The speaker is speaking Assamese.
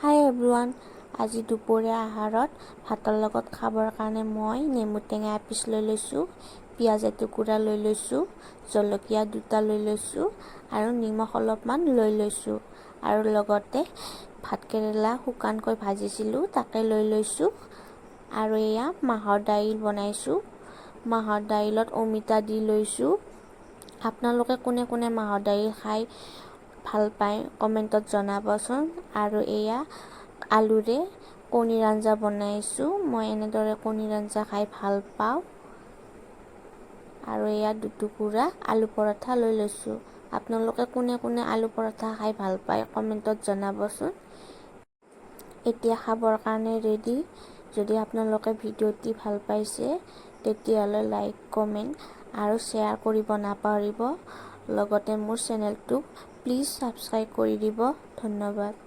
হাই এভৰিৱান, আজি দুপৰীয়া আহাৰত ভাতৰ লগত খাবৰ কাৰণে মই নেমু টেঙা এপিচ লৈ লৈছোঁ, পিঁয়াজ এটুকুৰা লৈ লৈছোঁ, জলকীয়া দুটা লৈ লৈছোঁ আৰু নিমখ অলপমান লৈ লৈছোঁ আৰু লগতে ভাতকেৰেলা শুকানকৈ ভাজিছিলোঁ তাকে লৈ লৈছোঁ আৰু এয়া মাহৰ দাইল বনাইছোঁ। মাহৰ দাইলত অমিতা দি লৈছোঁ। আপোনালোকে কোনে কোনে মাহৰ দাইল খাই ভাল পায় কমেণ্টত জনাবচোন। আৰু এয়া আলুৰে কণীৰ আঞ্জা বনাইছোঁ। মই এনেদৰে কণীৰ আঞ্জা খাই ভাল পাওঁ। আৰু এয়া দুটুকুৰা আলু পৰঠা লৈ লৈছোঁ। আপোনালোকে কোনে কোনে আলু পৰঠা খাই ভাল পায় কমেণ্টত জনাবচোন। এতিয়া খাবৰ কাৰণে ৰেডি। যদি আপোনালোকে ভিডিঅ'টি ভাল পাইছে তেতিয়াহ'লে লাইক, কমেণ্ট আৰু শ্বেয়াৰ কৰিব নাপাহৰিব। লগতে মোৰ চেনেলটোক প্লিজ ছাবস্ক্ৰাইব কৰি দিব। ধন্যবাদ।